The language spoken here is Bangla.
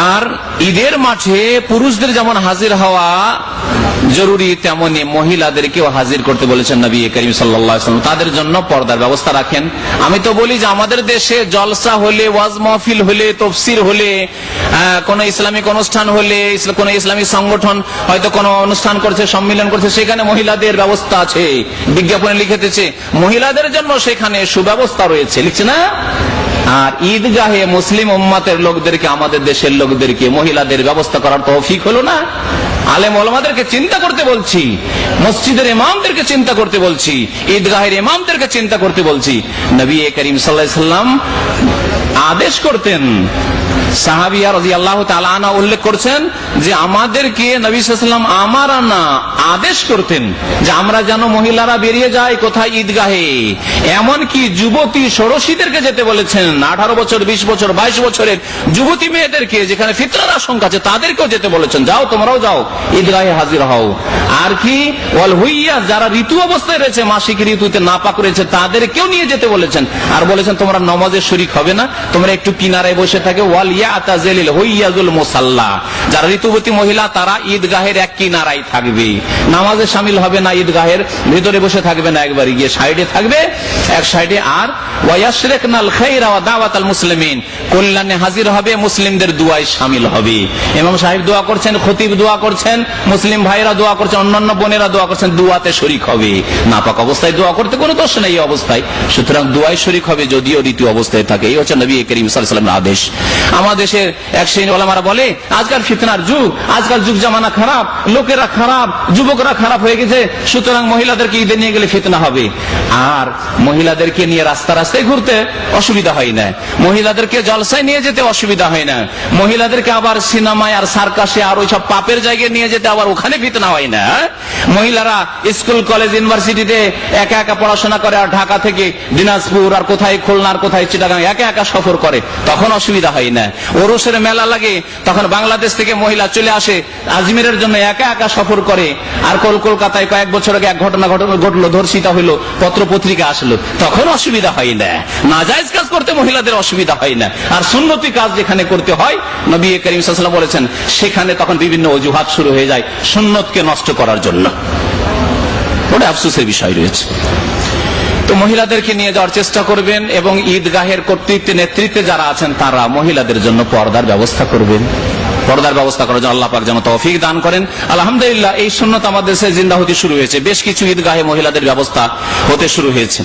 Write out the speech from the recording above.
আর ঈদের মাঠে পুরুষদের যেমন হাজির হওয়া জরুরি, তেমনি মহিলাদেরকেও হাজির করতে বলেছেন নবী করিম সাল্লাল্লাহু আলাইহি ওয়াসাল্লাম। তাদের জন্য পর্দার ব্যবস্থা রাখেন। আমি তো বলি যে আমাদের দেশে জলসা হলে, ওয়াজ মাহফিল হলে, তাফসীর হলে, কোন ইসলামিক অনুষ্ঠান হলে, কোন ইসলামিক সংগঠন হয়তো কোন অনুষ্ঠান করছে, সম্মেলন করছে, সেখানে মহিলাদের ব্যবস্থা আছে, বিজ্ঞাপনে লিখেছে মহিলাদের জন্য সেখানে সুব্যবস্থা রয়েছে, লিখছে না? আর ঈদগাহে মুসলিম উম্মতের লোকদেরকে, আমাদের দেশের লোকদেরকে মহিলাদের ব্যবস্থা করার তৌফিক হলো না? আলেম ওলামাদেরকে চিন্তা করতে বলছি, মসজিদের ইমামদেরকে চিন্তা করতে বলছি, ঈদগাহের ইমামদেরকে চিন্তা করতে বলছি। নবী করিম সাল্লাল্লাহু আলাইহি ওয়াসাল্লাম আদেশ করতেন, সাহাবিয়া রাদিয়াল্লাহু তাআলা আনহা উল্লেখ করছেন যে আমাদেরকে নবী সাল্লাল্লাহু আলাইহি ওয়াসাল্লাম আমারা না আদেশ করতেন যে আমরা যেন মহিলারা বেরিয়ে যায় কোথায়, ঈদগাহে। এমনকি যুবতী ষোড়শীদেরকে যেতে বলেছেন, 18 বছর, 20 বছর, 22 বছরের যুবতী মেয়েদেরকে, যেখানে ফিতনার আশঙ্কা আছে, তাদেরকেও যেতে বলেছেন, যাও তোমরাও যাও, ঈদগাহে হাজির হও। আর কি ওয়াল হুইয়া, যারা ঋতু অবস্থায় রয়েছে, মাসিক ঋতুতে নাপাক রয়েছে, তাদেরকেও নিয়ে যেতে বলেছেন। আর বলেছেন তোমরা নামাজের শরীক হবে না, তোমরা একটু কিনারায় বসে থাকে। ওয়াল ইয়াতাজিল হুইয়াজুল মুসাল্লা, যারা ঋতুবতী মহিলা তারা ঈদগাহের এক কিনারায় থাকবে, নামাজে শামিল হবে না, ঈদগাহের ভিতরে বসে থাকবে না, একবারে গিয়ে সাইডে থাকবে, এক সাইডে। আর ওয়ায়াশরিকনাল খায়রা ওয়া দাওয়াতাল মুসলিমিন, কল্যাণে হাজির হবে, মুসলিমদের দুআয় শামিল হবে। ইমাম সাহেব দোয়া করছেন, খতিব দোয়া করছেন, মুসলিম ভাইরা দোয়া করছেন, অন্যান্য বোনেরা দোয়া করছেন, দুআতে শরীক হবে। নাপাক অবস্থায় দোয়া করতে কোনো দোষ নেই এই অবস্থায়, সুতরাং দুআয় শরীক হবে যদিও ঋতু অবস্থায় থাকে। এই হচ্ছে নবী করিম সাল্লাল্লাহু আলাইহি ওয়াসাল্লামের আদেশ। আমাদের দেশের এক শ্রেণীর ওলামারা বলে আজকাল ফিতনার যুগ, আজকাল যুগ জামানা খারাপ, লোকেরা খারাপ, যুবকরা খারাপ হয়ে গেছে, সুতরাং মহিলাদেরকে ঈদে নিয়ে গেলে ফিতনা হবে। আর মহিলাদেরকে নিয়ে রাস্তা রাস্তায় ঘুরতে অসুবিধা হয় না, মহিলাদেরকে জলসায় নিয়ে যেতে অসুবিধা হয় না, মহিলাদেরকে আবার সিনেমায় আর সার্কাসে আর ওইসব পাপের জায়গায় নিয়ে যেতে আবার ওখানে ফিতনা হয় না। মহিলারা স্কুল কলেজ ইউনিভার্সিটিতে একা একা পড়াশোনা করে, আর ঢাকা থেকে দিনাজপুর আর কোথায় খুলনা আর কোথায় চিটাগাং একা একা সফর করে, তখন অসুবিধা হয় না। ওরসের মেলা লাগে, তখন বাংলাদেশ থেকে মহিলা চলে আসে আজমিরের জন্য, একা একা সফর করে। আর কলকাতায় কয়েক বছর আগে এক ঘটনা ঘটলো, ধর্ষিতা হইলো, পত্র পত্রিকা আসলো, তখন অসুবিধা হয় না। নাজায়েজ কাজ করতে মহিলাদের অসুবিধা হয় না। আর সুন্নতি কাজ যেখানে করতে হয়, নবী করিম সাল্লাল্লাহু আলাইহি ওয়াসাল্লাম বলেছেন, সেখানে তখন বিভিন্ন অজুহাত শুরু হয়ে যায় সুন্নতকে নষ্ট করার জন্য। ওটা আফসোসের বিষয় রয়েছে। তো মহিলাদেরকে নিয়ে যাওয়ার চেষ্টা করবেন, এবং ঈদগাহের কর্তৃত্বে নেতৃত্বে যারা আছেন তারা মহিলাদের জন্য পর্দার ব্যবস্থা করবেন। পর্দার ব্যবস্থা করার জন্য আল্লাহ পাক যেন তৌফিক দান করেন। আলহামদুলিল্লাহ, এই সুন্নাত আমাদের দেশে জিন্দা হতে শুরু হয়েছে, বেশ কিছু ঈদগাহে মহিলাদের ব্যবস্থা হতে শুরু হয়েছে।